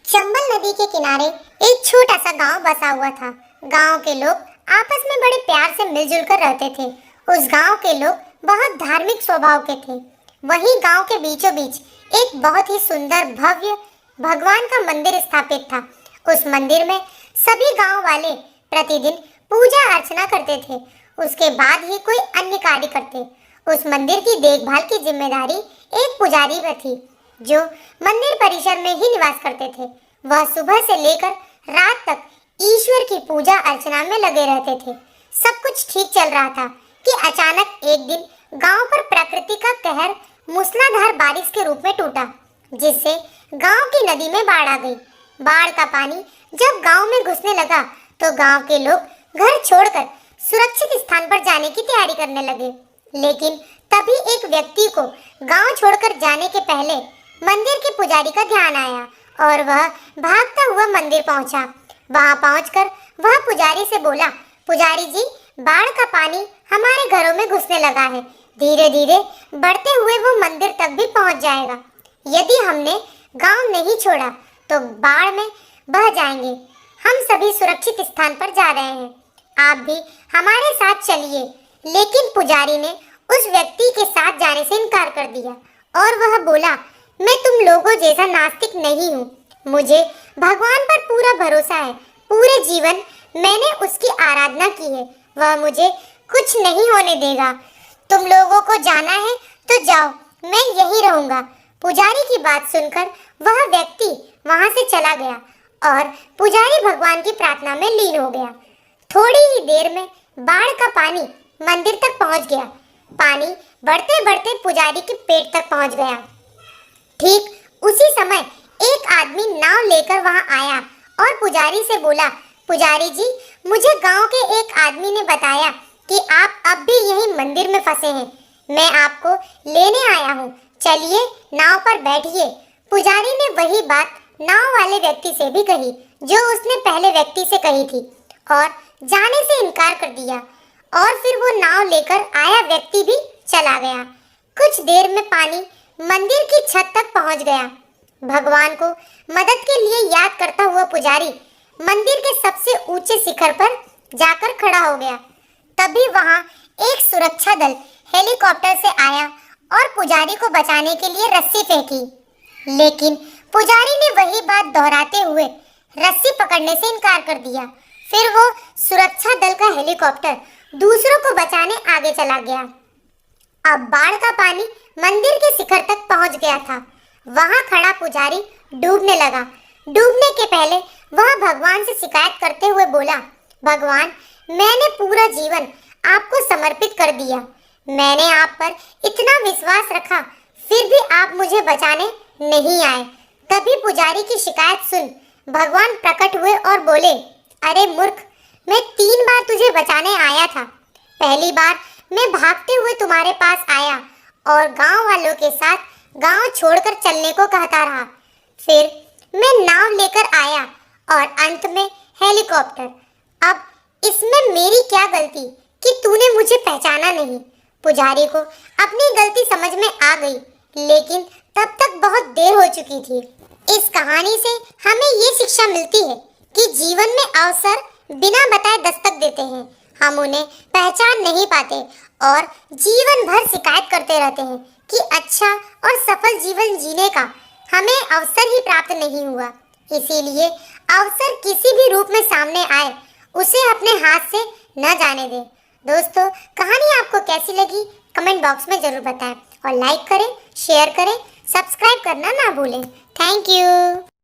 चंबल नदी के किनारे एक छोटा सा गांव बसा हुआ था। गांव के लोग आपस में बड़े प्यार से मिलजुल कर रहते थे। उस गांव के लोग बहुत धार्मिक स्वभाव के थे। वहीं गांव के बीचों बीच एक बहुत ही सुंदर भव्य भगवान का मंदिर स्थापित था। उस मंदिर में सभी गांव वाले प्रतिदिन पूजा अर्चना करते थे। उसके बाद ही कोई अन्य कार्य करते। उस मंदिर की देखभाल की जिम्मेदारी एक पुजारी पर थी, जो मंदिर परिसर में ही निवास करते थे। वह सुबह से लेकर रात तक ईश्वर की पूजा अर्चना में लगे रहते थे। सब कुछ ठीक चल रहा था कि अचानक एक दिन गांव पर प्रकृति का कहर मूसलाधार बारिश के रूप में टूटा, जिससे गांव की नदी में बाढ़ आ गई। बाढ़ का पानी जब गांव में घुसने लगा तो गांव के लोग घर छोड़कर सुरक्षित स्थान पर जाने की तैयारी करने लगे। लेकिन तभी एक व्यक्ति को गांव छोड़कर जाने के पहले मंदिर के पुजारी का ध्यान आया और वह भागता हुआ मंदिर पहुंचा। वहां पहुंचकर वह पुजारी से बोला, पुजारी जी, बाढ़ का पानी हमारे घरों में घुसने लगा है। धीरे धीरे बढ़ते हुए वो मंदिर तक भी पहुंच जाएगा। यदि हमने गांव नहीं छोड़ा तो बाढ़ में बह जाएंगे। हम सभी सुरक्षित स्थान पर जा रहे हैं, आप भी हमारे साथ चलिए। लेकिन पुजारी ने उस व्यक्ति के साथ जाने से इनकार कर दिया और वह बोला, मैं तुम लोगों जैसा नास्तिक नहीं हूँ। मुझे भगवान पर पूरा भरोसा है। पूरे जीवन मैंने उसकी आराधना की है। वह मुझे कुछ नहीं होने देगा। तुम लोगों को जाना है तो जाओ, मैं यहीं रहूंगा। पुजारी की बात सुनकर वह व्यक्ति वहां से चला गया और पुजारी भगवान की प्रार्थना में लीन हो गया। थोड़ी ही देर में बाढ़ का पानी मंदिर तक पहुंच गया। पानी बढ़ते बढ़ते पुजारी के पेट तक पहुंच गया। ठीक उसी समय एक आदमी नाव लेकर वहां आया और पुजारी से बोला, पुजारी जी, मुझे गांव के एक आदमी ने बताया कि आप अब भी यहीं मंदिर में फंसे हैं। मैं आपको लेने आया हूं, चलिए नाव पर बैठिए। पुजारी ने वही बात नाव वाले व्यक्ति से भी कही जो उसने पहले व्यक्ति से कही थी और जाने से इनकार कर दिया। और फिर वो नाव लेकर आया व्यक्ति भी चला गया। कुछ देर में पानी मंदिर की छत तक पहुंच गया। भगवान को मदद के लिए याद करता हुआ पुजारी मंदिर के सबसे ऊंचे शिखर पर जाकर खड़ा हो गया। तभी वहां एक सुरक्षा दल हेलीकॉप्टर से आया और पुजारी को बचाने के लिए रस्सी फेंकी। लेकिन पुजारी ने वही बात दोहराते हुए रस्सी पकड़ने से इनकार कर दिया। फिर वो सुरक्षा दल का हेलीकॉप्टर दूसरों को बचाने आगे चला गया। अब बाढ़ का पानी मंदिर के शिखर तक पहुंच गया था। वहां खड़ा पुजारी डूबने लगा। डूबने के पहले वह भगवान से शिकायत करते हुए बोला, भगवान, मैंने पूरा जीवन आपको समर्पित कर दिया। मैंने आप पर इतना विश्वास रखा, फिर भी आप मुझे बचाने नहीं आए। तभी पुजारी की शिकायत सुन भगवान प्रकट हुए और बोले, अरे मूर्ख, मैं 3 बार तुझे बचाने आया था। पहली बार मैं भागते हुए तुम्हारे पास आया और गांव वालों के साथ गांव छोड़कर चलने को कहता रहा। फिर मैं नाव लेकर आया और अंत में हेलीकॉप्टर। अब इसमें मेरी क्या गलती कि तूने मुझे पहचाना नहीं। पुजारी को अपनी गलती समझ में आ गई, लेकिन तब तक बहुत देर हो चुकी थी। इस कहानी से हमें ये शिक्षा मिलती है कि जीवन में अवसर बिना बताए दस्तक देते हैं। हम उन्हें पहचान नहीं पाते और जीवन भर शिकायत करते रहते हैं कि अच्छा और सफल जीवन जीने का हमें अवसर ही प्राप्त नहीं हुआ। इसीलिए अवसर किसी भी रूप में सामने आए, उसे अपने हाथ से न जाने दें। दोस्तों, कहानी आपको कैसी लगी कमेंट बॉक्स में जरूर बताएं और लाइक करें, शेयर करें, सब्सक्राइब करना ना भूलें। Thank you.